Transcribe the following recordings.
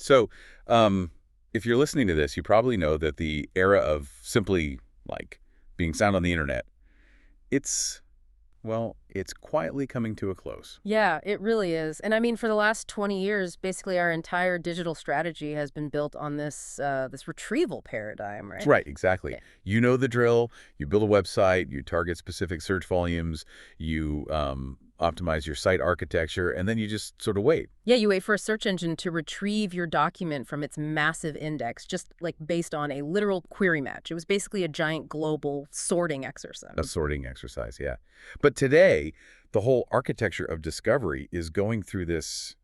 So, if you're listening to this, you probably know that the era of simply, like, being sound on the internet, it's, well, it's quietly coming to a close. Yeah, it really is. And I mean, for the last 20 years, basically our entire digital strategy has been built on this retrieval paradigm, That's right? right, exactly. Yeah. You know the drill. You build a website, you target specific search volumes, you optimize your site architecture, and then you just sort of wait. Yeah, you wait for a search engine to retrieve your document from its massive index, just like based on a literal query match. It was basically a giant global sorting A exercise. sorting exercise, yeah. But today, the whole architecture of discovery is going through this.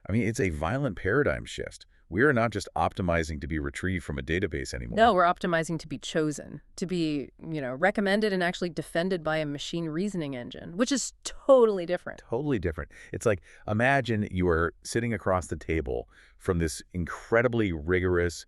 I mean, it's a violent paradigm shift. We are not just optimizing to be retrieved from a database anymore. No, we're optimizing to be chosen, to be, recommended and actually defended by a machine reasoning engine, which is totally different. Totally different. It's like, imagine you are sitting across the table from this incredibly rigorous,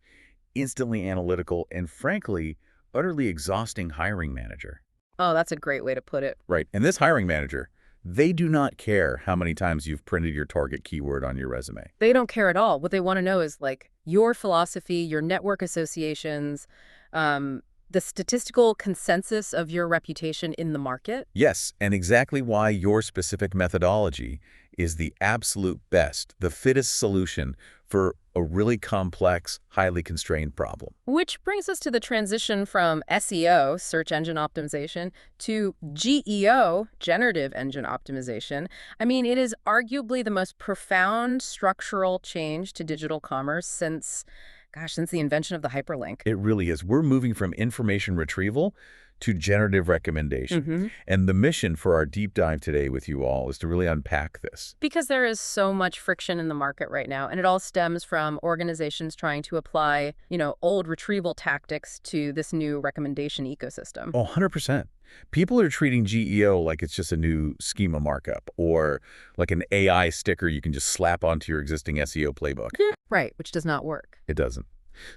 instantly analytical, and frankly, utterly exhausting hiring manager. Oh, that's a great way to put it. Right. And this hiring manager, they do not care how many times you've printed your target keyword on your resume. They don't care at all. What they want to know is like your philosophy, your network associations, the statistical consensus of your reputation in the market. Yes, and exactly why your specific methodology is the absolute best, the fittest solution for a really complex, highly constrained problem. Which brings us to the transition from SEO, search engine optimization, to GEO, generative engine optimization. I mean, it is arguably the most profound structural change to digital commerce since the invention of the hyperlink. It really is. We're moving from information retrieval to generative recommendation. hmm And the mission for our deep dive today with you all is to really unpack this. Because there is so much friction in the market right now, and it all stems from organizations trying to apply, old retrieval tactics to this new recommendation ecosystem. Oh, 100%. People are treating GEO like it's just a new schema markup or like an AI sticker you can just slap onto your existing SEO playbook. Right, which does not work. It doesn't.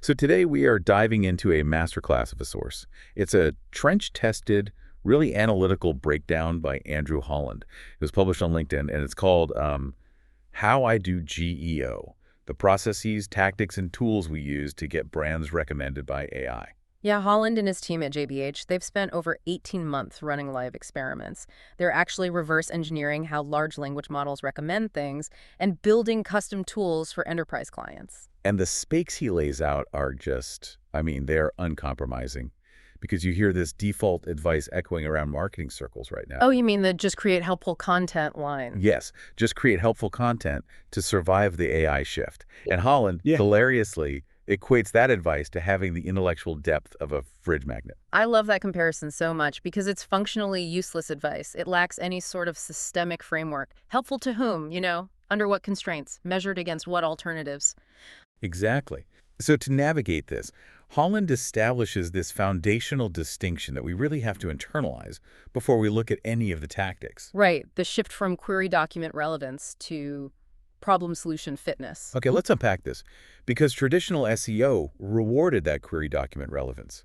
So today we are diving into a masterclass of a source. It's a trench-tested, really analytical breakdown by Andrew Holland. It was published on LinkedIn, and it's called How I Do GEO, the processes, tactics, and tools we use to get brands recommended by AI. Yeah, Holland and his team at JBH, they've spent over 18 months running live experiments. They're actually reverse engineering how large language models recommend things and building custom tools for enterprise clients. And the stakes he lays out are just, I mean, they're uncompromising because you hear this default advice echoing around marketing circles right now. Oh, you mean the just create helpful content line? Yes, just create helpful content to survive the AI shift. And Holland, hilariously, equates that advice to having the intellectual depth of a fridge magnet. I love that comparison so much because it's functionally useless advice. It lacks any sort of systemic framework. Helpful to whom, Under what constraints? Measured against what alternatives? Exactly. So to navigate this, Holland establishes this foundational distinction that we really have to internalize before we look at any of the tactics. Right, the shift from query document relevance to problem solution fitness. Okay, let's unpack this. Because traditional SEO rewarded that query document relevance.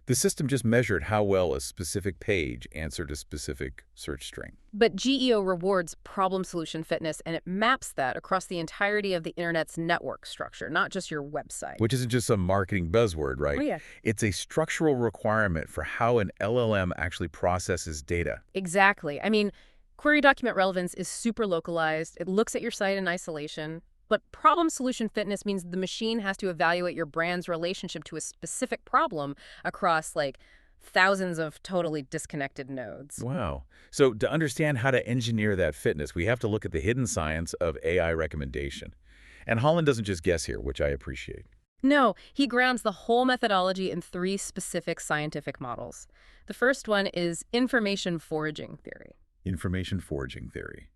The system just measured how well a specific page answered a specific search string. But GEO rewards problem solution fitness, and it maps that across the entirety of the internet's network structure, not just your website. Which isn't just some marketing buzzword, right? Oh, yeah. It's a structural requirement for how an LLM actually processes data. Exactly. I mean, query document relevance is super localized. It looks at your site in isolation. But problem solution fitness means the machine has to evaluate your brand's relationship to a specific problem across like thousands of totally disconnected nodes. Wow. So to understand how to engineer that fitness, we have to look at the hidden science of AI recommendation. And Holland doesn't just guess here, which I appreciate. No, he grounds the whole methodology in 3 specific scientific models. The first one is information foraging theory. Information foraging theory.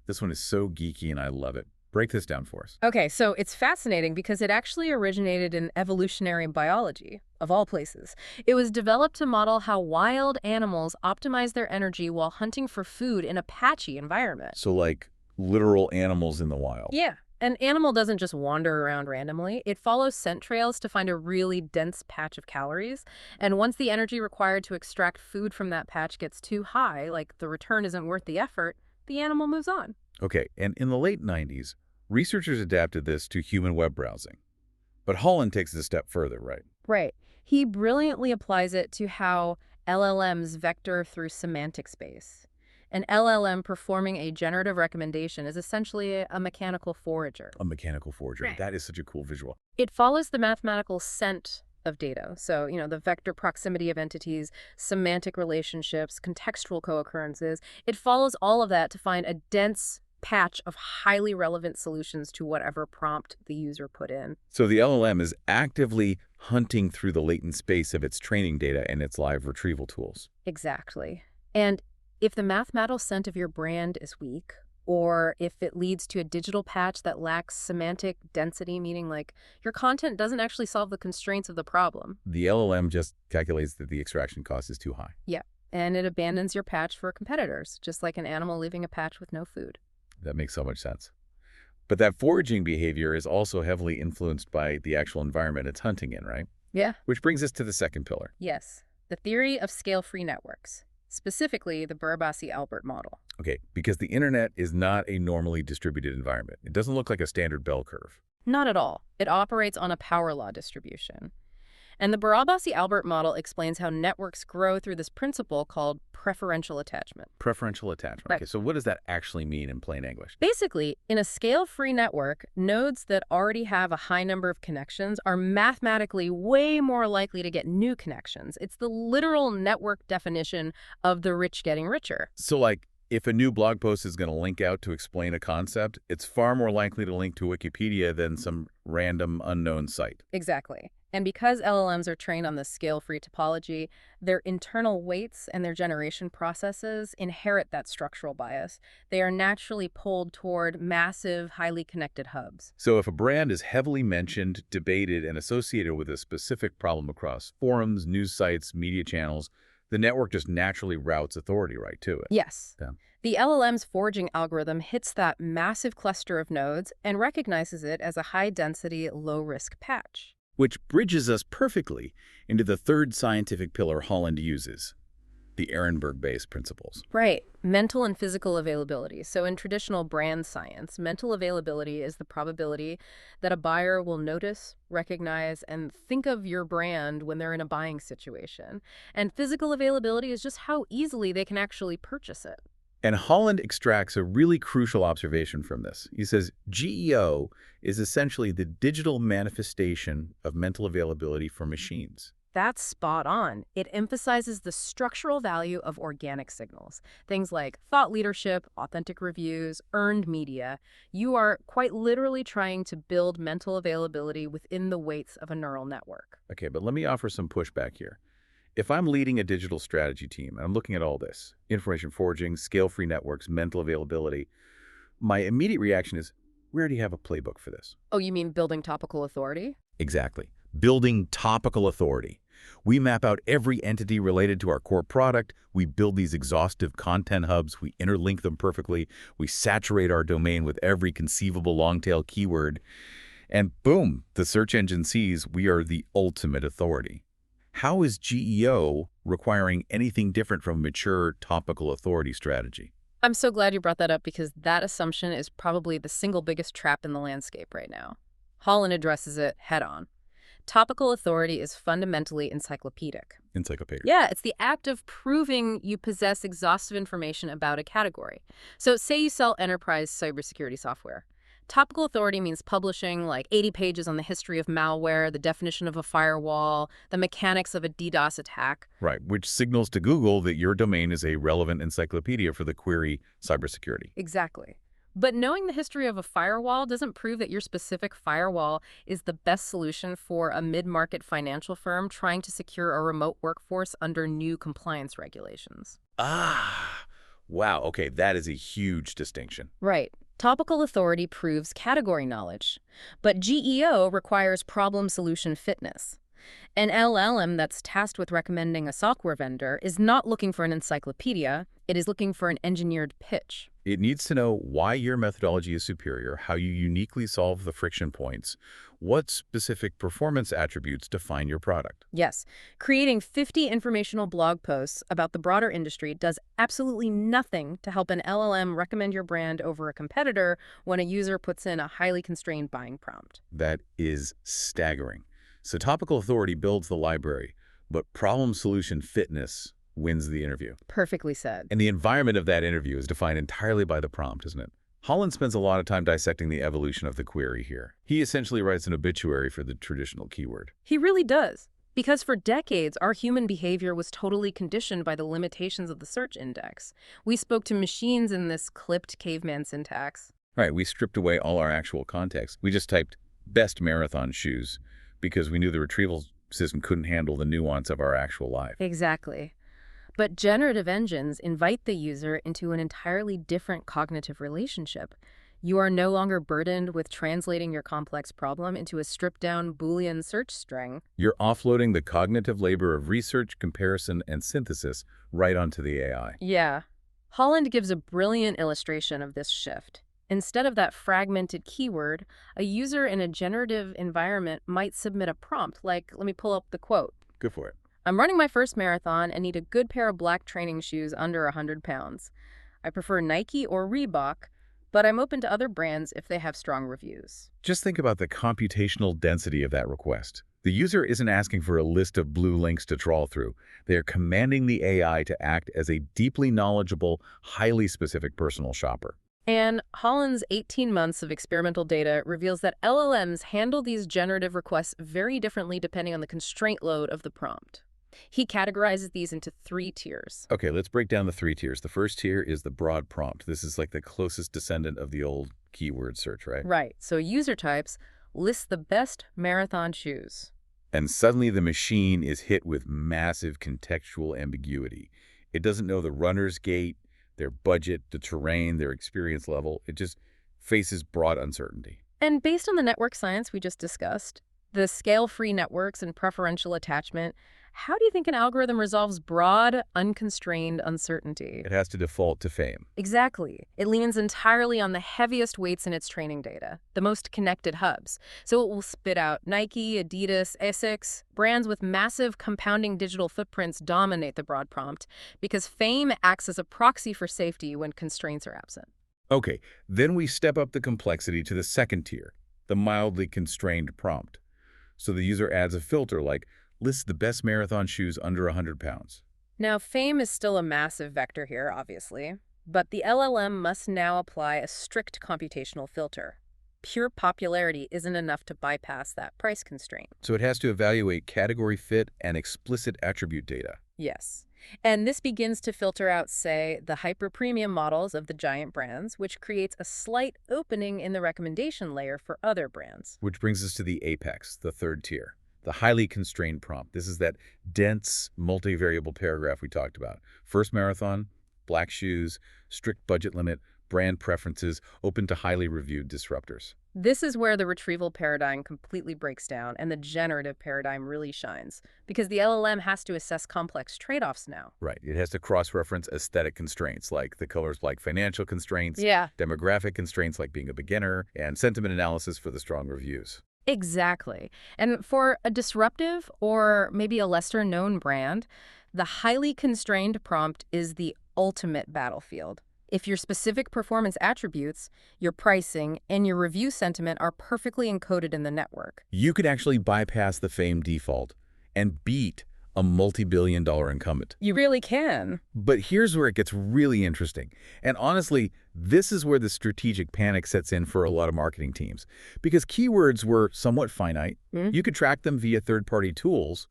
This one is so geeky and I love it. Break this down for us. Okay, so it's fascinating because it actually originated in evolutionary biology, of all places. It was developed to model how wild animals optimize their energy while hunting for food in a patchy environment. So like literal animals in the wild. Yeah. An animal doesn't just wander around randomly. It follows scent trails to find a really dense patch of calories. And once the energy required to extract food from that patch gets too high, like the return isn't worth the effort, the animal moves on. Okay, and in the late 90s, Researchers adapted this to human web browsing. But Holland takes it a step further, right? Right. He brilliantly applies it to how LLMs vector through semantic space. An LLM performing a generative recommendation is essentially a mechanical forager. A mechanical forger. Right. That is such a cool visual. It follows the mathematical scent of data. So, the vector proximity of entities, semantic relationships, contextual co-occurrences. It follows all of that to find a dense patch of highly relevant solutions to whatever prompt the user put in. So the LLM is actively hunting through the latent space of its training data and its live retrieval tools. Exactly. And if the mathematical scent of your brand is weak, or if it leads to a digital patch that lacks semantic density, meaning like your content doesn't actually solve the constraints of the problem. The LLM just calculates that the extraction cost is too high. Yeah. And it abandons your patch for competitors, just like an animal leaving a patch with no food. That makes so much sense. But that foraging behavior is also heavily influenced by the actual environment it's hunting in, right? Yeah. Which brings us to the second pillar. Yes. The theory of scale-free networks, specifically the Bourbaki-Albert model. Okay, because the internet is not a normally distributed environment. It doesn't look like a standard bell curve. Not at all. It operates on a power law distribution. And the Bourbaki-Albert model explains how networks grow through this principle called preferential attachment. Preferential attachment. Right. Okay, so what does that actually mean in plain English? Basically, in a scale-free network, nodes that already have a high number of connections are mathematically way more likely to get new connections. It's the literal network definition of the rich getting richer. So like, if a new blog post is going to link out to explain a concept, it's far more likely to link to Wikipedia than some random unknown site. Exactly. And because LLMs are trained on this scale-free topology, their internal weights and their generation processes inherit that structural bias. They are naturally pulled toward massive, highly connected hubs. So if a brand is heavily mentioned, debated, and associated with a specific problem across forums, news sites, media channels, the network just naturally routes authority right to it. Yes. Yeah. The LLM's foraging algorithm hits that massive cluster of nodes and recognizes it as a high-density, low-risk patch. Which bridges us perfectly into the third scientific pillar Holland uses, the Ehrenberg-based principles. Right. Mental and physical availability. So in traditional brand science, mental availability is the probability that a buyer will notice, recognize, and think of your brand when they're in a buying situation. And physical availability is just how easily they can actually purchase it. And Holland extracts a really crucial observation from this. He says GEO is essentially the digital manifestation of mental availability for machines. That's spot on. It emphasizes the structural value of organic signals. Things like thought leadership, authentic reviews, earned media. You are quite literally trying to build mental availability within the weights of a neural network. Okay, but let me offer some pushback here. If I'm leading a digital strategy team and I'm looking at all this, information foraging, scale-free networks, mental availability, my immediate reaction is, we already have a playbook for this. Oh, you mean building topical authority? Exactly. Building topical authority. We map out every entity related to our core product. We build these exhaustive content hubs. We interlink them perfectly. We saturate our domain with every conceivable long-tail keyword. And boom, the search engine sees we are the ultimate authority. How is GEO requiring anything different from a mature topical authority strategy? I'm so glad you brought that up because that assumption is probably the single biggest trap in the landscape right now. Holland addresses it head-on. Topical authority is fundamentally encyclopedic. Encyclopedia. Yeah, it's the act of proving you possess exhaustive information about a category. So say you sell enterprise cybersecurity software. Topical authority means publishing like 80 pages on the history of malware, the definition of a firewall, the mechanics of a DDoS attack. Right, which signals to Google that your domain is a relevant encyclopedia for the query cybersecurity. Exactly. But knowing the history of a firewall doesn't prove that your specific firewall is the best solution for a mid-market financial firm trying to secure a remote workforce under new compliance regulations. Ah, wow. Okay, that is a huge distinction. Right. Topical authority proves category knowledge, but GEO requires problem-solution fitness. An LLM that's tasked with recommending a software vendor is not looking for an encyclopedia, it is looking for an engineered pitch. It needs to know why your methodology is superior, how you uniquely solve the friction points, what specific performance attributes define your product. Yes, creating 50 informational blog posts about the broader industry does absolutely nothing to help an LLM recommend your brand over a competitor when a user puts in a highly constrained buying prompt. That is staggering. So topical authority builds the library, but problem solution fitness wins the interview. Perfectly said. And the environment of that interview is defined entirely by the prompt, isn't it? Holland spends a lot of time dissecting the evolution of the query here. He essentially writes an obituary for the traditional keyword. He really does. Because for decades, our human behavior was totally conditioned by the limitations of the search index. We spoke to machines in this clipped caveman syntax. Right, we stripped away all our actual context. We just typed best marathon shoes because we knew the retrieval system couldn't handle the nuance of our actual life. Exactly. But generative engines invite the user into an entirely different cognitive relationship. You are no longer burdened with translating your complex problem into a stripped-down Boolean search string. You're offloading the cognitive labor of research, comparison, and synthesis right onto the AI. Yeah. Holland gives a brilliant illustration of this shift. Instead of that fragmented keyword, a user in a generative environment might submit a prompt like, let me pull up the quote. Go for it. I'm running my first marathon and need a good pair of black training shoes under 100 pounds. I prefer Nike or Reebok, but I'm open to other brands if they have strong reviews. Just think about the computational density of that request. The user isn't asking for a list of blue links to trawl through. They are commanding the AI to act as a deeply knowledgeable, highly specific personal shopper. And Holland's 18 months of experimental data reveals that LLMs handle these generative requests very differently depending on the constraint load of the prompt. He categorizes these into 3 tiers. Okay, let's break down the 3 tiers. The first tier is the broad prompt. This is like the closest descendant of the old keyword search, right? Right. So user types list the best marathon shoes. And suddenly the machine is hit with massive contextual ambiguity. It doesn't know the runner's gait, their budget, the terrain, their experience level. It just faces broad uncertainty. And based on the network science we just discussed, the scale-free networks and preferential attachment, how do you think an algorithm resolves broad, unconstrained uncertainty? It has to default to F.A.M.E. Exactly. It leans entirely on the heaviest weights in its training data, the most connected hubs. So it will spit out Nike, Adidas, Asics. Brands with massive compounding digital footprints dominate the broad prompt because F.A.M.E. acts as a proxy for safety when constraints are absent. Okay, then we step up the complexity to the second tier, the mildly constrained prompt. So the user adds a filter like, list the best marathon shoes under 100 pounds. Now, F.A.M.E. is still a massive vector here, obviously, but the LLM must now apply a strict computational filter. Pure popularity isn't enough to bypass that price constraint. So it has to evaluate category fit and explicit attribute data. Yes. And this begins to filter out, say, the hyper-premium models of the giant brands, which creates a slight opening in the recommendation layer for other brands. Which brings us to the apex, the third tier. The highly constrained prompt. This is that dense, multivariable paragraph we talked about. First marathon, black shoes, strict budget limit, brand preferences, open to highly reviewed disruptors. This is where the retrieval paradigm completely breaks down and the generative paradigm really shines, because the LLM has to assess complex trade-offs now. Right. It has to cross-reference aesthetic constraints like the colors, like financial constraints, demographic constraints like being a beginner, and sentiment analysis for the strong reviews. Exactly. And for a disruptive or maybe a lesser-known brand, the highly constrained prompt is the ultimate battlefield. If your specific performance attributes, your pricing, and your review sentiment are perfectly encoded in the network, you could actually bypass the F.A.M.E. default and beat a multi-billion-dollar incumbent. You really can. But here's where it gets really interesting. And honestly, this is where the strategic panic sets in for a lot of marketing teams. Because keywords were somewhat finite. You could track them via third-party tools,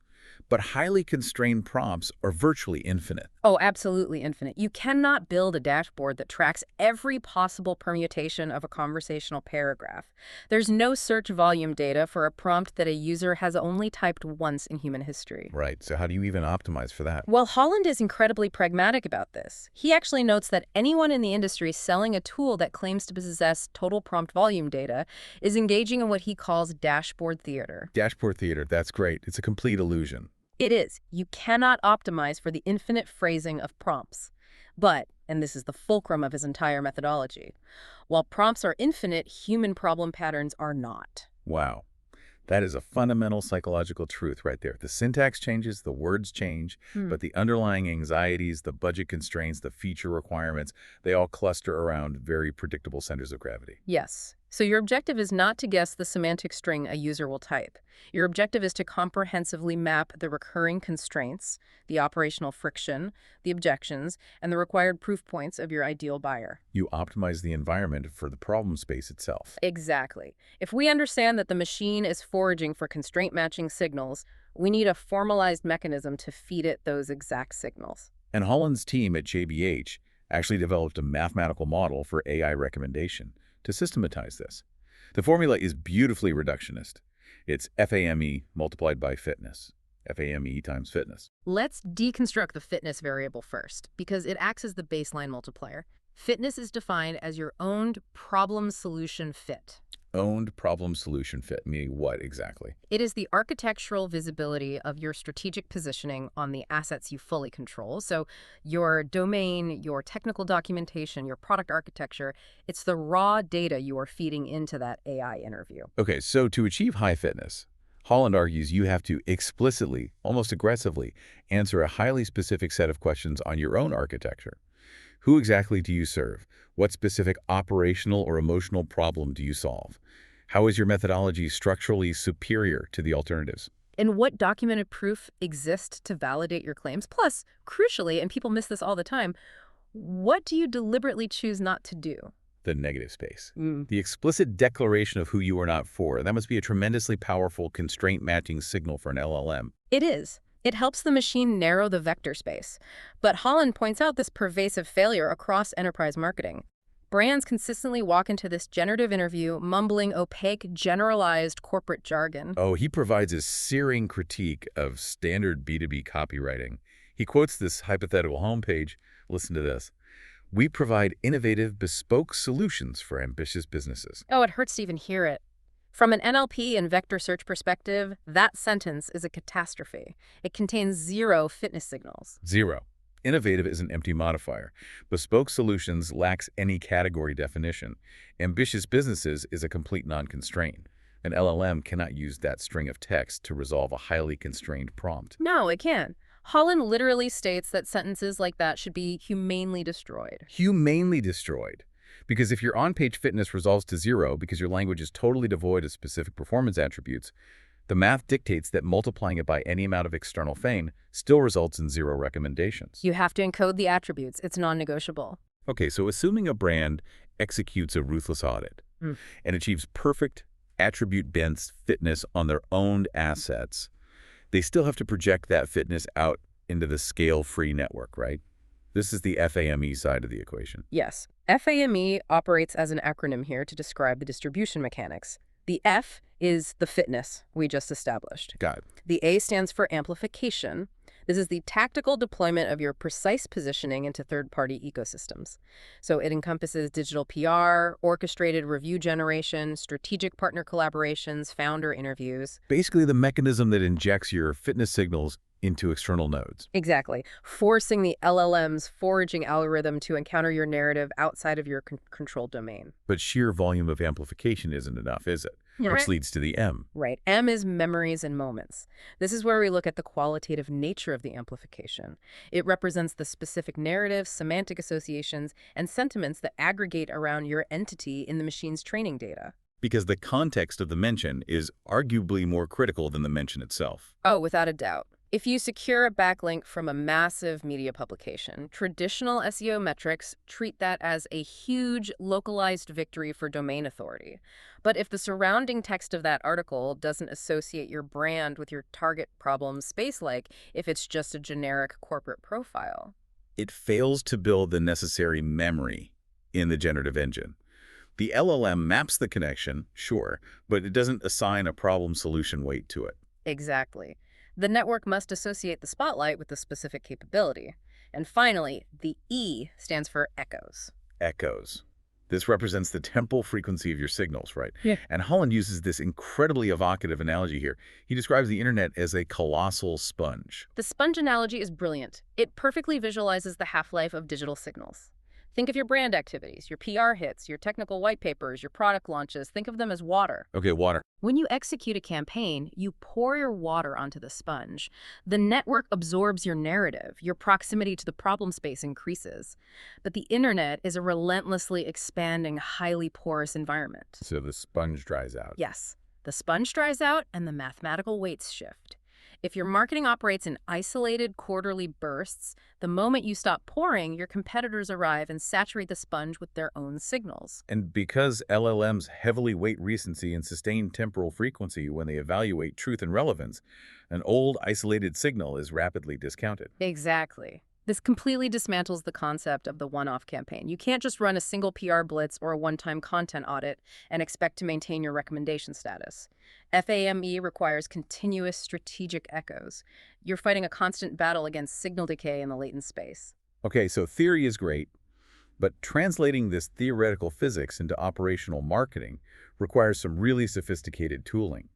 but highly constrained prompts are virtually infinite. Oh, absolutely infinite. You cannot build a dashboard that tracks every possible permutation of a conversational paragraph. There's no search volume data for a prompt that a user has only typed once in human history. Right. So how do you even optimize for that? Well, Holland is incredibly pragmatic about this. He actually notes that anyone in the industry selling a tool that claims to possess total prompt volume data is engaging in what he calls dashboard theater. Dashboard theater, that's great. It's a complete illusion. It is. You cannot optimize for the infinite phrasing of prompts. But, and this is the fulcrum of his entire methodology, while prompts are infinite, human problem patterns are not. Wow. That is a fundamental psychological truth right there. The syntax changes, the words change, but the underlying anxieties, the budget constraints, the feature requirements, they all cluster around very predictable centers of gravity. Yes. So your objective is not to guess the semantic string a user will type. Your objective is to comprehensively map the recurring constraints, the operational friction, the objections, and the required proof points of your ideal buyer. You optimize the environment for the problem space itself. Exactly. If we understand that the machine is foraging for constraint-matching signals, we need a formalized mechanism to feed it those exact signals. And Holland's team at JBH actually developed a mathematical model for AI recommendation to systematize this. The formula is beautifully reductionist. It's F.A.M.E. multiplied by fitness. F.A.M.E. times fitness. Let's deconstruct the fitness variable first, because it acts as the baseline multiplier. Fitness is defined as your owned problem-solution fit. Owned problem solution fit, meaning what exactly? It is the architectural visibility of your strategic positioning on the assets you fully control. So your domain, your technical documentation, your product architecture, it's the raw data you are feeding into that AI interview. Okay, so to achieve high fitness, Holland argues you have to explicitly, almost aggressively, answer a highly specific set of questions on your own architecture. Who exactly do you serve? What specific operational or emotional problem do you solve? How is your methodology structurally superior to the alternatives? And what documented proof exists to validate your claims? Plus, crucially, and people miss this all the time, what do you deliberately choose not to do? The negative space. The explicit declaration of who you are not for. That must be a tremendously powerful constraint-matching signal for an LLM. It is. It helps the machine narrow the vector space. But Holland points out this pervasive failure across enterprise marketing. Brands consistently walk into this generative interview mumbling opaque, generalized corporate jargon. Oh, he provides a searing critique of standard B2B copywriting. He quotes this hypothetical homepage. Listen to this. We provide innovative, bespoke solutions for ambitious businesses. Oh, it hurts to even hear it. From an NLP and vector search perspective, that sentence is a catastrophe. It contains zero fitness signals. Zero. Innovative is an empty modifier. Bespoke solutions lacks any category definition. Ambitious businesses is a complete non-constraint. An LLM cannot use that string of text to resolve a highly constrained prompt. No, it can't. Holland literally states that sentences like that should be humanely destroyed. Humanely destroyed. Because if your on-page fitness resolves to zero because your language is totally devoid of specific performance attributes, the math dictates that multiplying it by any amount of external F.A.M.E. still results in zero recommendations. You have to encode the attributes. It's non-negotiable. Okay, so assuming a brand executes a ruthless audit and achieves perfect attribute-dense fitness on their owned assets, they still have to project that fitness out into the scale-free network, right? This is the F.A.M.E. side of the equation. Yes. F.A.M.E. operates as an acronym here to describe the distribution mechanics. The F is the fitness we just established. Got it. The A stands for amplification. This is the tactical deployment of your precise positioning into third-party ecosystems. So it encompasses digital PR, orchestrated review generation, strategic partner collaborations, founder interviews. Basically the mechanism that injects your fitness signals into external nodes. Exactly. Forcing the LLM's foraging algorithm to encounter your narrative outside of your controlled domain. But sheer volume of amplification isn't enough, is it? Yeah. Which leads to the M. Right. M is memories and moments. This is where we look at the qualitative nature of the amplification. It represents the specific narratives, semantic associations, and sentiments that aggregate around your entity in the machine's training data. Because the context of the mention is arguably more critical than the mention itself. Oh, without a doubt. If you secure a backlink from a massive media publication, traditional SEO metrics treat that as a huge localized victory for domain authority. But if the surrounding text of that article doesn't associate your brand with your target problem space, like if it's just a generic corporate profile, It fails to build the necessary memory in the generative engine. The LLM maps the connection, sure, but it doesn't assign a problem solution weight to it. Exactly. The network must associate the spotlight with the specific capability. And finally, the E stands for echoes. Echoes. This represents the temporal frequency of your signals, right? Yeah. And Holland uses this incredibly evocative analogy here. He describes the internet as a colossal sponge. The sponge analogy is brilliant. It perfectly visualizes the half-life of digital signals. Think of your brand activities, your PR hits, your technical white papers, your product launches. Think of them as water. Okay, water. When you execute a campaign, you pour your water onto the sponge. The network absorbs your narrative. Your proximity to the problem space increases. But the internet is a relentlessly expanding, highly porous environment. So the sponge dries out. Yes, the sponge dries out and the mathematical weights shift. If your marketing operates in isolated quarterly bursts, the moment you stop pouring, your competitors arrive and saturate the sponge with their own signals. And because LLMs heavily weight recency and sustained temporal frequency when they evaluate truth and relevance, an old, isolated signal is rapidly discounted. Exactly. This completely dismantles the concept of the one-off campaign. You can't just run a single PR blitz or a one-time content audit and expect to maintain your recommendation status. F.A.M.E. requires continuous strategic echoes. You're fighting a constant battle against signal decay in the latent space. Okay, so theory is great, but translating this theoretical physics into operational marketing requires some really sophisticated tooling.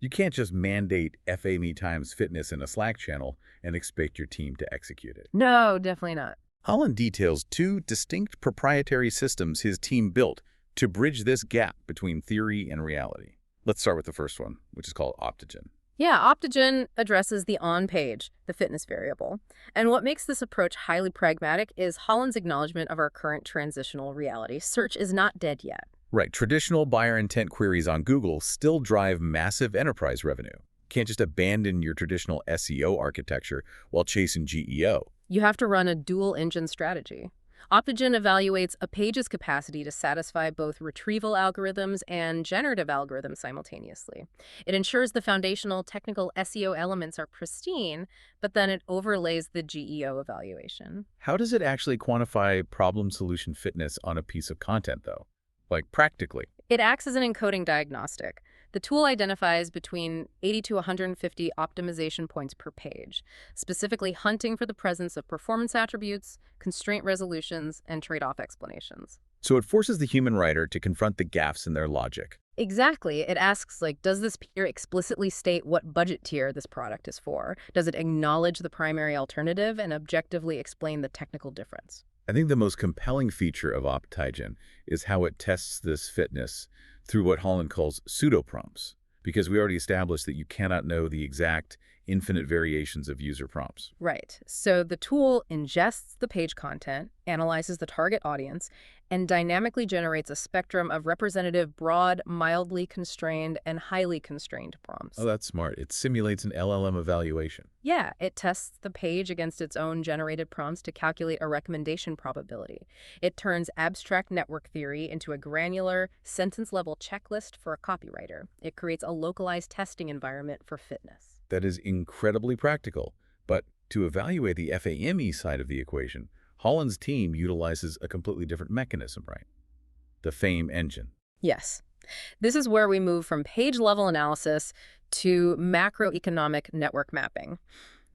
You can't just mandate F.A.M.E. times fitness in a Slack channel and expect your team to execute it. No, definitely not. Holland details 2 distinct proprietary systems his team built to bridge this gap between theory and reality. Let's start with the first one, which is called OPTIGEN. Yeah, OPTIGEN addresses the on-page, the fitness variable. And what makes this approach highly pragmatic is Holland's acknowledgement of our current transitional reality. Search is not dead yet. Right, traditional buyer intent queries on Google still drive massive enterprise revenue. Can't just abandon your traditional SEO architecture while chasing GEO. You have to run a dual-engine strategy. OPTIGEN evaluates a page's capacity to satisfy both retrieval algorithms and generative algorithms simultaneously. It ensures the foundational technical SEO elements are pristine, but then it overlays the GEO evaluation. How does it actually quantify problem-solution fitness on a piece of content, though? Like, practically. It acts as an encoding diagnostic. The tool identifies between 80 to 150 optimization points per page, specifically hunting for the presence of performance attributes, constraint resolutions, and trade-off explanations. So it forces the human writer to confront the gaps in their logic. Exactly. It asks, like, does this peer explicitly state what budget tier this product is for? Does it acknowledge the primary alternative and objectively explain the technical difference? I think the most compelling feature of OPTIGEN is how it tests this fitness through what Holland calls pseudo-prompts, because we already established that you cannot know the exact infinite variations of user prompts. Right. So the tool ingests the page content, analyzes the target audience, and dynamically generates a spectrum of representative, broad, mildly constrained, and highly constrained prompts. Oh, that's smart. It simulates an LLM evaluation. Yeah, it tests the page against its own generated prompts to calculate a recommendation probability. It turns abstract network theory into a granular, sentence-level checklist for a copywriter. It creates a localized testing environment for fitness. That is incredibly practical. But to evaluate the F.A.M.E. side of the equation, Holland's team utilizes a completely different mechanism, right? The F.A.M.E. engine. Yes. This is where we move from page-level analysis to macroeconomic network mapping.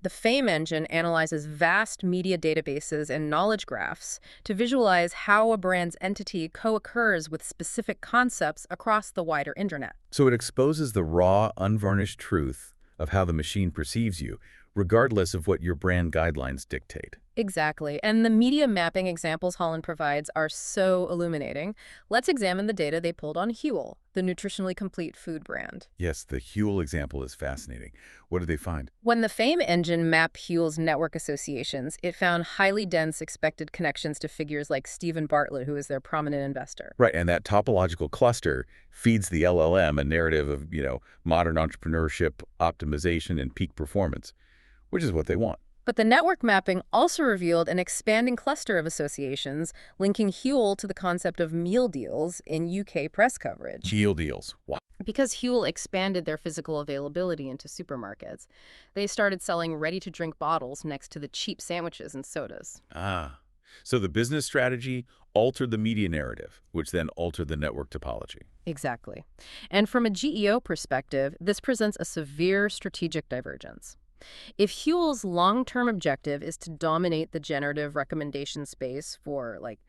The F.A.M.E. engine analyzes vast media databases and knowledge graphs to visualize how a brand's entity co-occurs with specific concepts across the wider internet. So it exposes the raw, unvarnished truth of how the machine perceives you, regardless of what your brand guidelines dictate. Exactly. And the media mapping examples Holland provides are so illuminating. Let's examine the data they pulled on Huel, the nutritionally complete food brand. Yes, the Huel example is fascinating. What did they find? When the F.A.M.E. engine mapped Huel's network associations, it found highly dense expected connections to figures like Stephen Bartlett, who is their prominent investor. Right, and that topological cluster feeds the LLM a narrative of, modern entrepreneurship, optimization, and peak performance, which is what they want. But the network mapping also revealed an expanding cluster of associations linking Huel to the concept of meal deals in UK press coverage. Meal deals. Wow. Because Huel expanded their physical availability into supermarkets, they started selling ready-to-drink bottles next to the cheap sandwiches and sodas. Ah. So the business strategy altered the media narrative, which then altered the network topology. Exactly. And from a GEO perspective, this presents a severe strategic divergence. If Huel's long-term objective is to dominate the generative recommendation space for, like,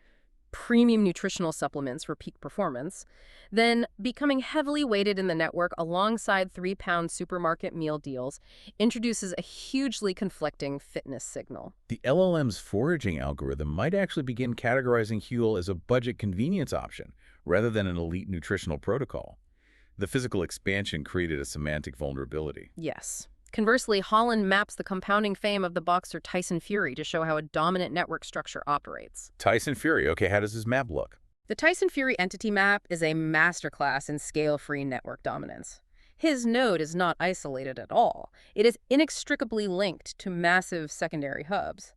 premium nutritional supplements for peak performance, then becoming heavily weighted in the network alongside 3-pound supermarket meal deals introduces a hugely conflicting fitness signal. The LLM's foraging algorithm might actually begin categorizing Huel as a budget convenience option rather than an elite nutritional protocol. The physical expansion created a semantic vulnerability. Yes. Conversely, Holland maps the compounding fame of the boxer Tyson Fury to show how a dominant network structure operates. Tyson Fury. Okay, how does his map look? The Tyson Fury entity map is a masterclass in scale-free network dominance. His node is not isolated at all. It is inextricably linked to massive secondary hubs.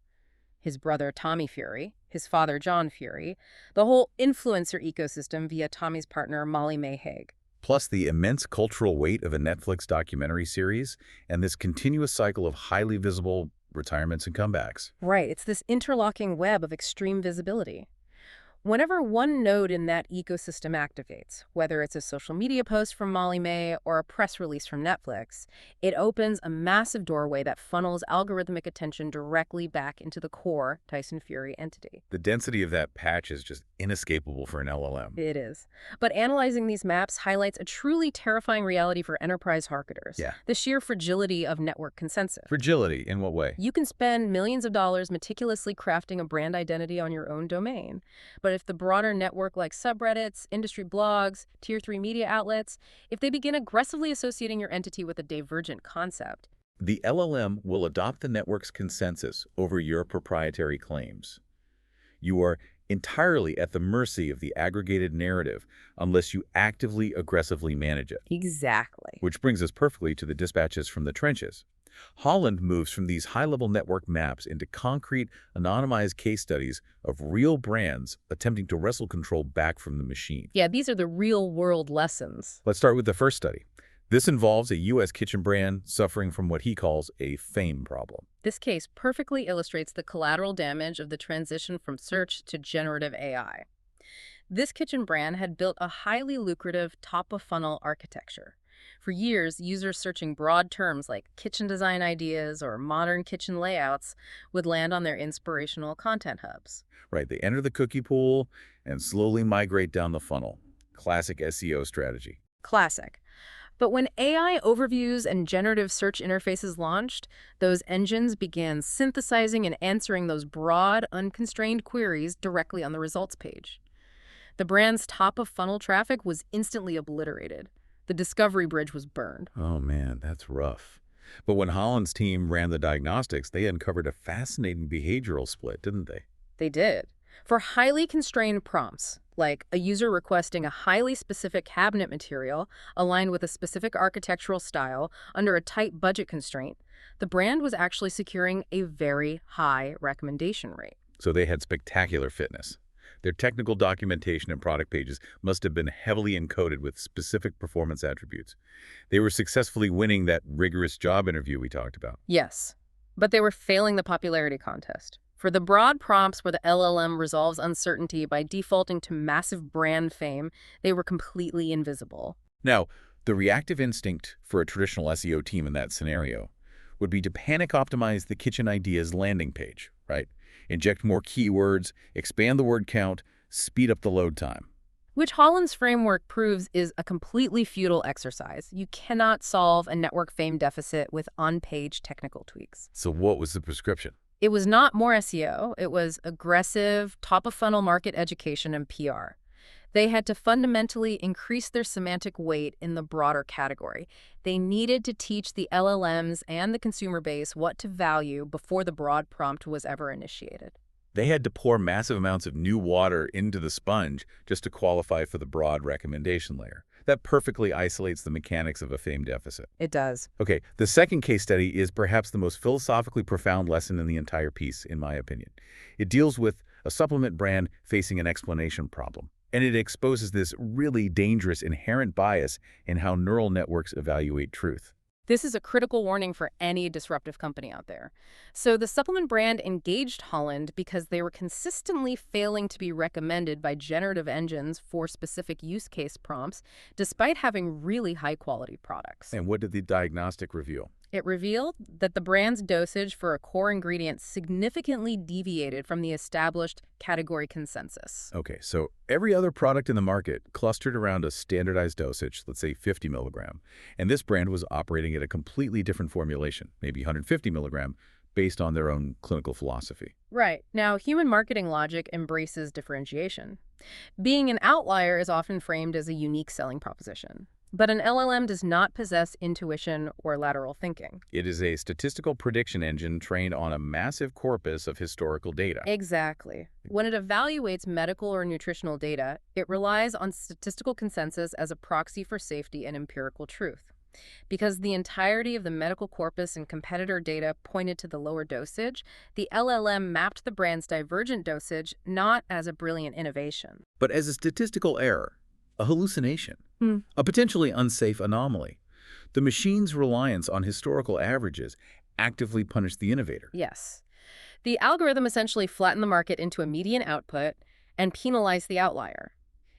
His brother Tommy Fury, his father John Fury, the whole influencer ecosystem via Tommy's partner Molly May Hague. Plus the immense cultural weight of a Netflix documentary series and this continuous cycle of highly visible retirements and comebacks. Right, it's this interlocking web of extreme visibility. Whenever one node in that ecosystem activates, whether it's a social media post from Molly May or a press release from Netflix, it opens a massive doorway that funnels algorithmic attention directly back into the core Tyson Fury entity. The density of that patch is just inescapable for an LLM. It is. But analyzing these maps highlights a truly terrifying reality for enterprise marketers. Yeah. The sheer fragility of network consensus. Fragility, in what way? You can spend millions of dollars meticulously crafting a brand identity on your own domain. But if the broader network like subreddits, industry blogs, tier 3 media outlets, if they begin aggressively associating your entity with a divergent concept, The LLM will adopt the network's consensus over your proprietary claims. You are entirely at the mercy of the aggregated narrative unless you actively, aggressively manage it. exactly. Which brings us perfectly to the dispatches from the trenches. Holland moves from these high-level network maps into concrete, anonymized case studies of real brands attempting to wrestle control back from the machine. Yeah, these are the real-world lessons. Let's start with the first study. This involves a U.S. kitchen brand suffering from what he calls a F.A.M.E problem. This case perfectly illustrates the collateral damage of the transition from search to generative AI. This kitchen brand had built a highly lucrative top-of-funnel architecture. For years, users searching broad terms like kitchen design ideas or modern kitchen layouts would land on their inspirational content hubs. Right, they enter the cookie pool and slowly migrate down the funnel. Classic SEO strategy. Classic. But when AI overviews and generative search interfaces launched, those engines began synthesizing and answering those broad, unconstrained queries directly on the results page. The brand's top-of-funnel traffic was instantly obliterated. The discovery bridge was burned. Oh man, that's rough. But when Holland's team ran the diagnostics, they uncovered a fascinating behavioral split, didn't they? They did. For highly constrained prompts, like a user requesting a highly specific cabinet material aligned with a specific architectural style under a tight budget constraint, the brand was actually securing a very high recommendation rate. So they had spectacular fitness. Their technical documentation and product pages must have been heavily encoded with specific performance attributes. They were successfully winning that rigorous job interview we talked about. Yes, but they were failing the popularity contest. For the broad prompts where the LLM resolves uncertainty by defaulting to massive brand fame, they were completely invisible. Now, the reactive instinct for a traditional SEO team in that scenario would be to panic optimize the kitchen ideas landing page, right? Inject more keywords, expand the word count, speed up the load time. Which Holland's framework proves is a completely futile exercise. You cannot solve a network fame deficit with on-page technical tweaks. So what was the prescription? It was not more SEO. It was aggressive, top-of-funnel market education and PR. They had to fundamentally increase their semantic weight in the broader category. They needed to teach the LLMs and the consumer base what to value before the broad prompt was ever initiated. They had to pour massive amounts of new water into the sponge just to qualify for the broad recommendation layer. That perfectly isolates the mechanics of a F.A.M.E deficit. It does. Okay, the second case study is perhaps the most philosophically profound lesson in the entire piece, in my opinion. It deals with a supplement brand facing an explanation problem, and it exposes this really dangerous inherent bias in how neural networks evaluate truth. This is a critical warning for any disruptive company out there. So the supplement brand engaged Holland because they were consistently failing to be recommended by generative engines for specific use case prompts, despite having really high-quality products. And what did the diagnostic reveal? It revealed that the brand's dosage for a core ingredient significantly deviated from the established category consensus. Okay, so every other product in the market clustered around a standardized dosage, let's say 50 milligram, and this brand was operating at a completely different formulation, maybe 150 milligram, based on their own clinical philosophy. Right. Now, human marketing logic embraces differentiation. Being an outlier is often framed as a unique selling proposition. But an LLM does not possess intuition or lateral thinking. It is a statistical prediction engine trained on a massive corpus of historical data. Exactly. When it evaluates medical or nutritional data, it relies on statistical consensus as a proxy for safety and empirical truth. Because the entirety of the medical corpus and competitor data pointed to the lower dosage, the LLM mapped the brand's divergent dosage not as a brilliant innovation, But as a statistical error, a hallucination, a potentially unsafe anomaly. The machine's reliance on historical averages actively punished the innovator. Yes. The algorithm essentially flattened the market into a median output and penalized the outlier.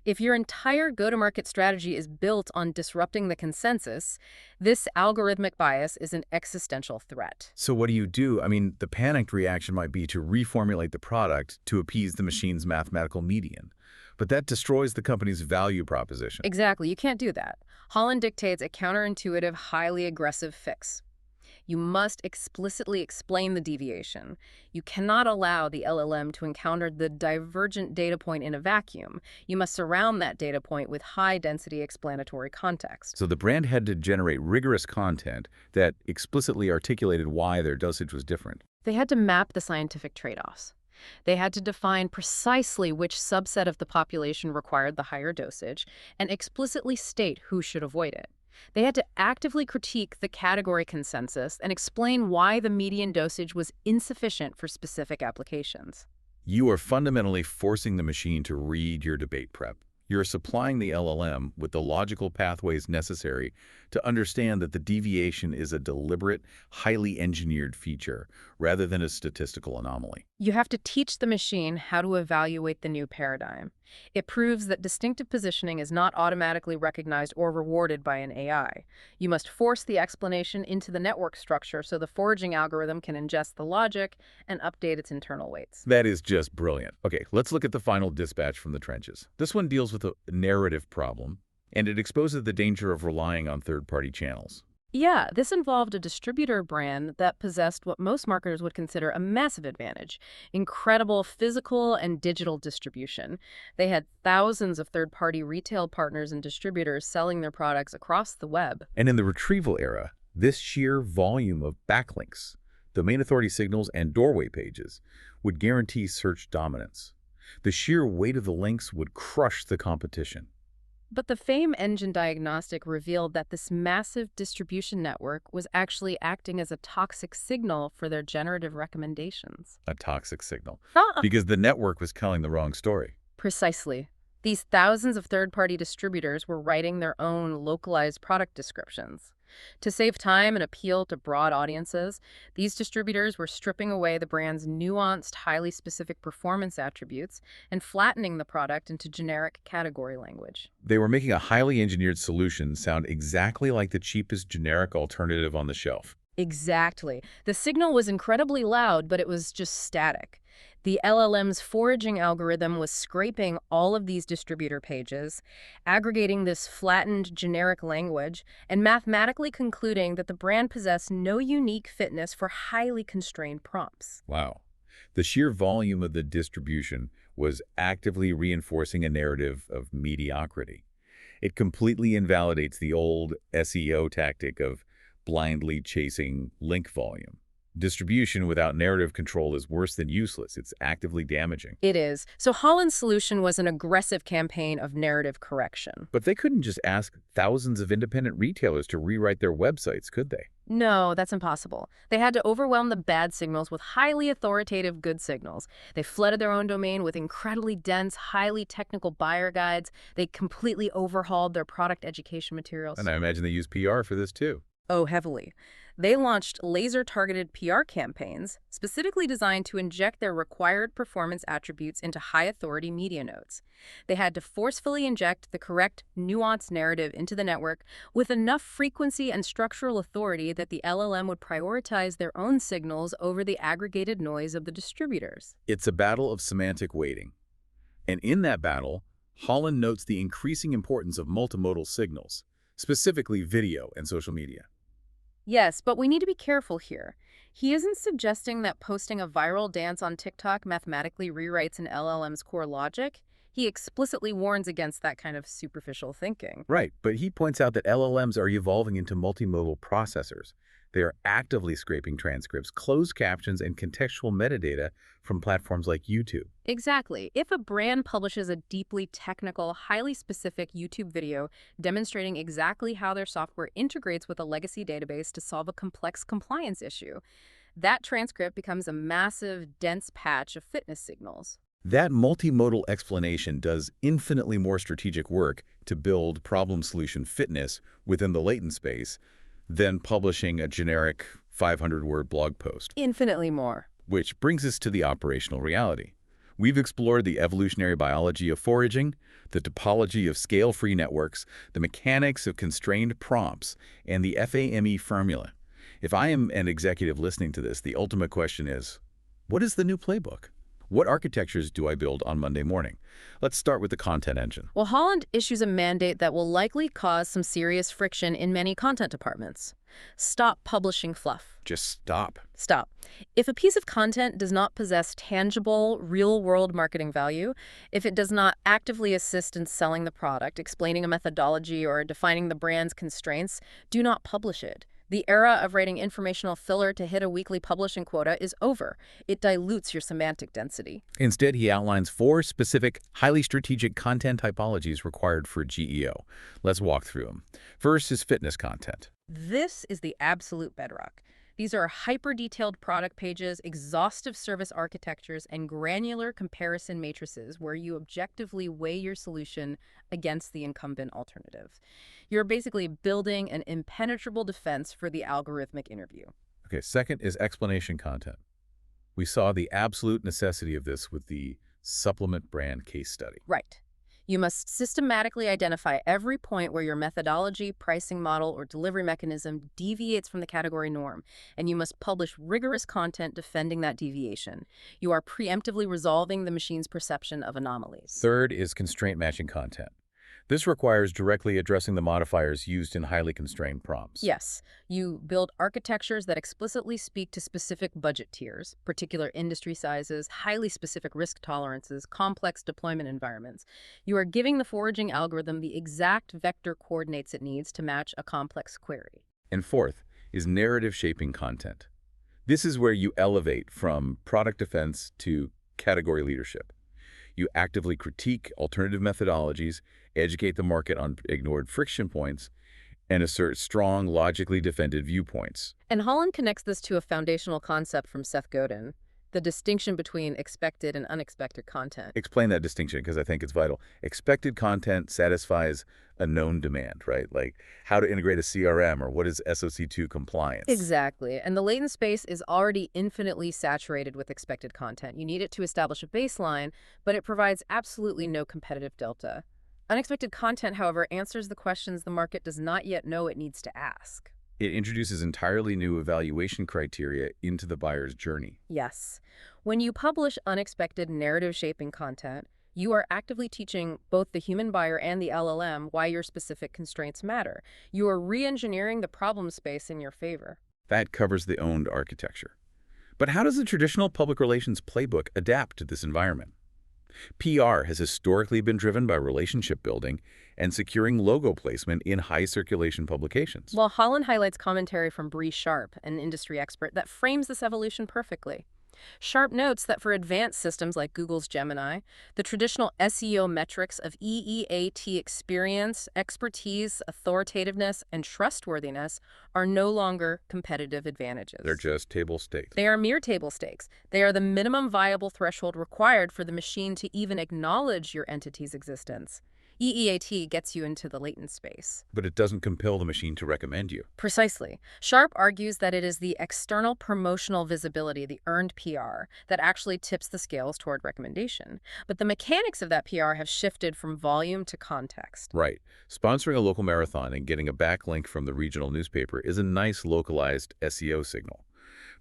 If your entire go-to-market strategy is built on disrupting the consensus, this algorithmic bias is an existential threat. So what do you do? I mean, the panicked reaction might be to reformulate the product to appease the machine's mathematical median. But that destroys the company's value proposition. Exactly, you can't do that. Holland dictates a counterintuitive, highly aggressive fix. You must explicitly explain the deviation. You cannot allow the LLM to encounter the divergent data point in a vacuum. You must surround that data point with high-density explanatory context. So the brand had to generate rigorous content that explicitly articulated why their dosage was different. They had to map the scientific trade-offs. They had to define precisely which subset of the population required the higher dosage and explicitly state who should avoid it. They had to actively critique the category consensus and explain why the median dosage was insufficient for specific applications. You are fundamentally forcing the machine to read your debate prep. You're supplying the LLM with the logical pathways necessary to understand that the deviation is a deliberate, highly engineered feature rather than a statistical anomaly. You have to teach the machine how to evaluate the new paradigm. It proves that distinctive positioning is not automatically recognized or rewarded by an AI. You must force the explanation into the network structure so the foraging algorithm can ingest the logic and update its internal weights. That is just brilliant. Okay, let's look at the final dispatch from the trenches. This one deals with a narrative problem, and it exposes the danger of relying on third-party channels. Yeah, this involved a distributor brand that possessed what most marketers would consider a massive advantage: incredible physical and digital distribution. They had thousands of third-party retail partners and distributors selling their products across the web. And in the retrieval era, this sheer volume of backlinks, domain authority signals, and doorway pages would guarantee search dominance. The sheer weight of the links would crush the competition. But the F.A.M.E engine diagnostic revealed that this massive distribution network was actually acting as a toxic signal for their generative recommendations. A toxic signal. Ah, Because the network was telling the wrong story. precisely. These thousands of third-party distributors were writing their own localized product descriptions. To save time and appeal to broad audiences, these distributors were stripping away the brand's nuanced, highly specific performance attributes and flattening the product into generic category language. They were making a highly engineered solution sound exactly like the cheapest generic alternative on the shelf. Exactly. The signal was incredibly loud, but it was just static. The LLM's foraging algorithm was scraping all of these distributor pages, aggregating this flattened generic language, and mathematically concluding that the brand possessed no unique fitness for highly constrained prompts. Wow. The sheer volume of the distribution was actively reinforcing a narrative of mediocrity. It completely invalidates the old SEO tactic of blindly chasing link volume. Distribution without narrative control is worse than useless. It's actively damaging. It is. So Holland's solution was an aggressive campaign of narrative correction. But they couldn't just ask thousands of independent retailers to rewrite their websites, could they? No, that's impossible. They had to overwhelm the bad signals with highly authoritative good signals. They flooded their own domain with incredibly dense, highly technical buyer guides. They completely overhauled their product education materials. And I imagine they use PR for this too. Oh, heavily. They launched laser-targeted PR campaigns specifically designed to inject their required performance attributes into high-authority media nodes. They had to forcefully inject the correct, nuanced narrative into the network with enough frequency and structural authority that the LLM would prioritize their own signals over the aggregated noise of the distributors. It's a battle of semantic weighting. And in that battle, Holland notes the increasing importance of multimodal signals, specifically video and social media. Yes, but we need to be careful here. He isn't suggesting that posting a viral dance on TikTok mathematically rewrites an LLM's core logic. He explicitly warns against that kind of superficial thinking. Right, but he points out that LLMs are evolving into multimodal processors. They are actively scraping transcripts, closed captions, and contextual metadata from platforms like YouTube. Exactly. If a brand publishes a deeply technical, highly specific YouTube video demonstrating exactly how their software integrates with a legacy database to solve a complex compliance issue, that transcript becomes a massive, dense patch of fitness signals. That multimodal explanation does infinitely more strategic work to build problem-solution fitness within the latent space than publishing a generic 500-word blog post. Infinitely more. Which brings us to the operational reality. We've explored the evolutionary biology of foraging, the topology of scale-free networks, the mechanics of constrained prompts, and the F.A.M.E formula. If I am an executive listening to this, the ultimate question is, what is the new playbook? What architectures do I build on Monday morning? Let's start with the content engine. Well, Holland issues a mandate that will likely cause some serious friction in many content departments. Stop publishing fluff. Just stop. Stop. If a piece of content does not possess tangible, real-world marketing value, if it does not actively assist in selling the product, explaining a methodology, or defining the brand's constraints, do not publish it. The era of writing informational filler to hit a weekly publishing quota is over. It dilutes your semantic density. Instead, he outlines 4 specific, highly strategic content typologies required for GEO. Let's walk through them. First is fitness content. This is the absolute bedrock. These are hyper-detailed product pages, exhaustive service architectures, and granular comparison matrices where you objectively weigh your solution against the incumbent alternative. You're basically building an impenetrable defense for the algorithmic interview. Okay, second is explanation content. We saw the absolute necessity of this with the supplement brand case study. Right. You must systematically identify every point where your methodology, pricing model, or delivery mechanism deviates from the category norm, and you must publish rigorous content defending that deviation. You are preemptively resolving the machine's perception of anomalies. Third is constraint matching content. This requires directly addressing the modifiers used in highly constrained prompts. Yes, you build architectures that explicitly speak to specific budget tiers, particular industry sizes, highly specific risk tolerances, complex deployment environments. You are giving the foraging algorithm the exact vector coordinates it needs to match a complex query. And fourth is narrative shaping content. This is where you elevate from product defense to category leadership. You actively critique alternative methodologies, educate the market on ignored friction points, and assert strong, logically defended viewpoints. And Holland connects this to a foundational concept from Seth Godin, the distinction between expected and unexpected content. Explain that distinction because I think it's vital. Expected content satisfies a known demand, right? Like how to integrate a CRM or what is SOC2 compliance. Exactly. And the latent space is already infinitely saturated with expected content. You need it to establish a baseline, but it provides absolutely no competitive delta. Unexpected content, however, answers the questions the market does not yet know it needs to ask. It introduces entirely new evaluation criteria into the buyer's journey. Yes. When you publish unexpected narrative-shaping content, you are actively teaching both the human buyer and the LLM why your specific constraints matter. You are re-engineering the problem space in your favor. That covers the owned architecture. But how does the traditional public relations playbook adapt to this environment? PR has historically been driven by relationship building and securing logo placement in high circulation publications. While Holland highlights commentary from Bree Sharp, an industry expert, that frames this evolution perfectly. Sharp notes that for advanced systems like Google's Gemini, the traditional SEO metrics of EEAT experience, expertise, authoritativeness, and trustworthiness are no longer competitive They're advantages. just table stakes. They are mere table stakes. They are the minimum viable threshold required for the machine to even acknowledge your entity's existence. EEAT gets you into the latent space. But it doesn't compel the machine to recommend you. Precisely. Sharp argues that it is the external promotional visibility, the earned PR, that actually tips the scales toward recommendation. But the mechanics of that PR have shifted from volume to context. Right. Sponsoring a local marathon and getting a backlink from the regional newspaper is a nice localized SEO signal.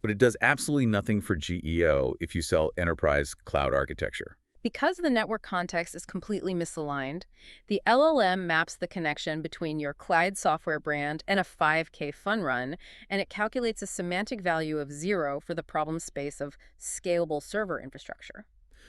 But it does absolutely nothing for GEO if you sell enterprise cloud architecture. Because the network context is completely misaligned, the LLM maps the connection between your Clyde software brand and a 5K fun run, and it calculates a semantic value of 0 for the problem space of scalable server infrastructure.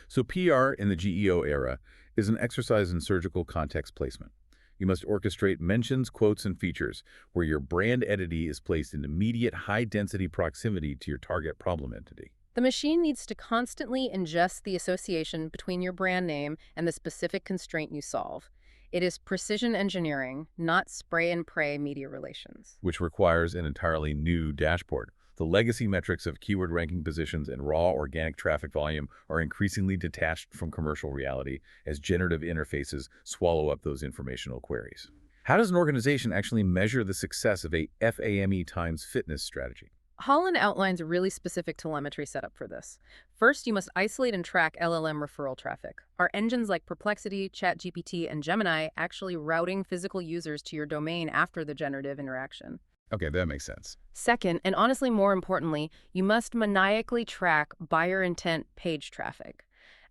So PR in the GEO era is an exercise in surgical context placement. You must orchestrate mentions, quotes, and features where your brand entity is placed in immediate high-density proximity to your target problem entity. The machine needs to constantly ingest the association between your brand name and the specific constraint you solve. It is precision engineering, not spray and pray media relations. Which requires an entirely new dashboard. The legacy metrics of keyword ranking positions and raw organic traffic volume are increasingly detached from commercial reality as generative interfaces swallow up those informational queries. How does an organization actually measure the success of a F.A.M.E. times fitness strategy? Holland outlines a really specific telemetry setup for this. First, you must isolate and track LLM referral traffic. Are engines like Perplexity, ChatGPT, and Gemini actually routing physical users to your domain after the generative interaction? Okay, that makes sense. Second, and honestly more importantly, you must maniacally track buyer intent page traffic.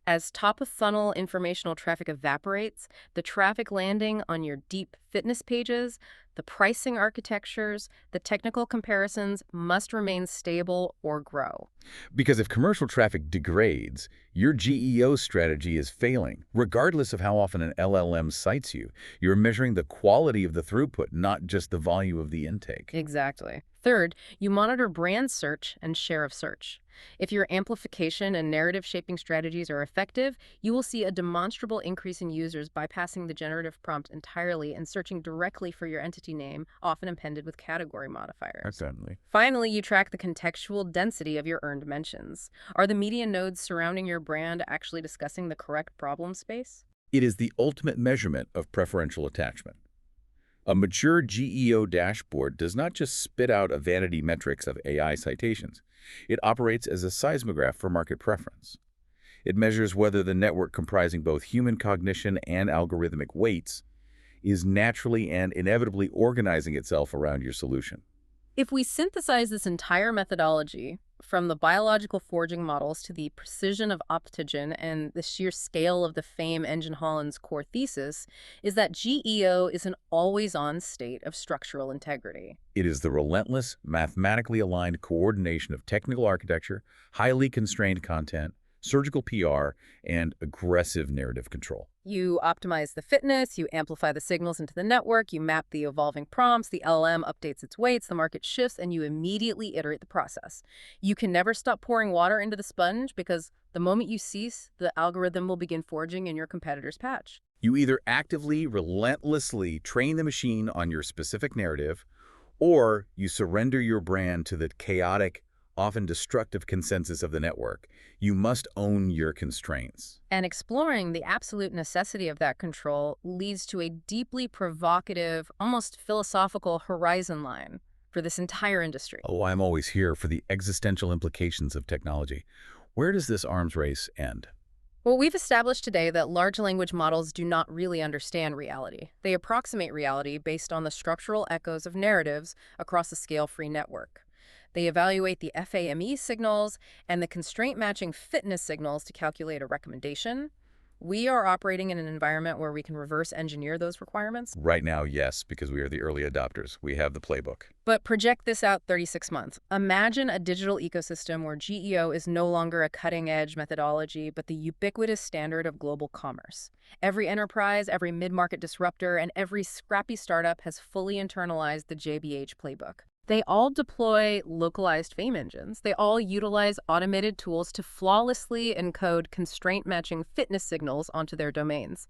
As top-of-funnel informational traffic evaporates, the traffic landing on your deep fitness pages, the pricing architectures, the technical comparisons must remain stable or grow. Because if commercial traffic degrades, your GEO strategy is failing. Regardless of how often an LLM cites you, you're measuring the quality of the throughput, not just the volume of the intake. Exactly. Third, you monitor brand search and share of search. If your amplification and narrative shaping strategies are effective, you will see a demonstrable increase in users bypassing the generative prompt entirely and searching directly for your entity name, often appended with category modifiers. Certainly. Finally, you track the contextual density of your earned mentions. Are the media nodes surrounding your brand actually discussing the correct problem space? It is the ultimate measurement of preferential attachment. A mature GEO dashboard does not just spit out a vanity metrics of AI citations. It operates as a seismograph for market preference. It measures whether the network comprising both human cognition and algorithmic weights is naturally and inevitably organizing itself around your solution. If we synthesize this entire methodology, from the biological forging models to the precision of OPTIGEN and the sheer scale of the F.A.M.E. Engine Holland's core thesis, is that GEO is an always-on state of structural integrity. It is the relentless, mathematically aligned coordination of technical architecture, highly constrained content, surgical PR, and aggressive narrative control. You optimize the fitness, you amplify the signals into the network, you map the evolving prompts, the LLM updates its weights, the market shifts, and you immediately iterate the process. You can never stop pouring water into the sponge because the moment you cease, the algorithm will begin forging in your competitor's patch. You either actively, relentlessly train the machine on your specific narrative, or you surrender your brand to the chaotic, often destructive consensus of the network. You must own your constraints. And exploring the absolute necessity of that control leads to a deeply provocative, almost philosophical horizon line for this entire industry. Oh, I'm always here for the existential implications of technology. Where does this arms race end? Well, we've established today that large language models do not really understand reality. They approximate reality based on the structural echoes of narratives across a scale-free network. They evaluate the F.A.M.E. signals and the constraint-matching fitness signals to calculate a recommendation. We are operating in an environment where we can reverse engineer those requirements. Right now, yes, because we are the early adopters. We have the playbook. But project this out 36 months. Imagine a digital ecosystem where GEO is no longer a cutting-edge methodology, but the ubiquitous standard of global commerce. Every enterprise, every mid-market disruptor, and every scrappy startup has fully internalized the JBH playbook. They all deploy localized F.A.M.E engines. They all utilize automated tools to flawlessly encode constraint-matching fitness signals onto their domains.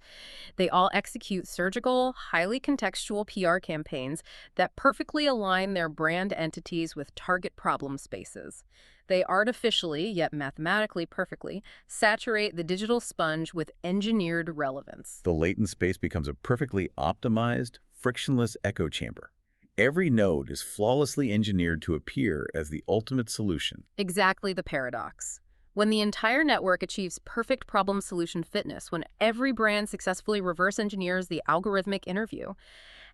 They all execute surgical, highly contextual PR campaigns that perfectly align their brand entities with target problem spaces. They artificially, yet mathematically perfectly, saturate the digital sponge with engineered relevance. The latent space becomes a perfectly optimized, frictionless echo chamber. Every node is flawlessly engineered to appear as the ultimate solution. Exactly the paradox. When the entire network achieves perfect problem solution fitness, when every brand successfully reverse engineers the algorithmic interview,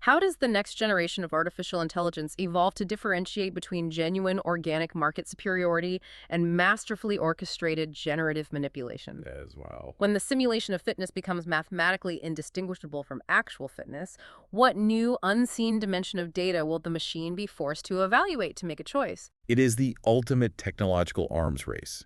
how does the next generation of artificial intelligence evolve to differentiate between genuine organic market superiority and masterfully orchestrated generative manipulation? As well. When the simulation of fitness becomes mathematically indistinguishable from actual fitness, what new, unseen dimension of data will the machine be forced to evaluate to make a choice? It is the ultimate technological arms race.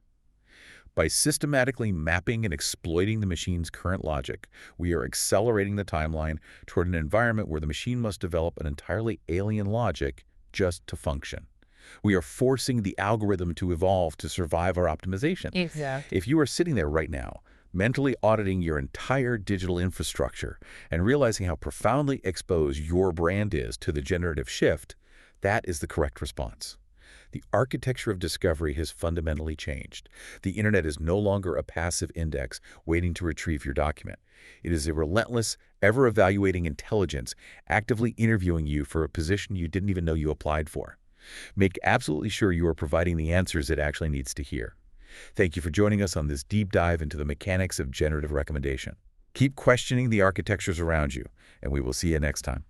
By systematically mapping and exploiting the machine's current logic, we are accelerating the timeline toward an environment where the machine must develop an entirely alien logic just to function. We are forcing the algorithm to evolve to survive our optimization. Exactly. If you are sitting there right now, mentally auditing your entire digital infrastructure and realizing how profoundly exposed your brand is to the generative shift, that is the correct response. The architecture of discovery has fundamentally changed. The internet is no longer a passive index waiting to retrieve your document. It is a relentless, ever-evaluating intelligence actively interviewing you for a position you didn't even know you applied for. Make absolutely sure you are providing the answers it actually needs to hear. Thank you for joining us on this deep dive into the mechanics of generative recommendation. Keep questioning the architectures around you, and we will see you next time.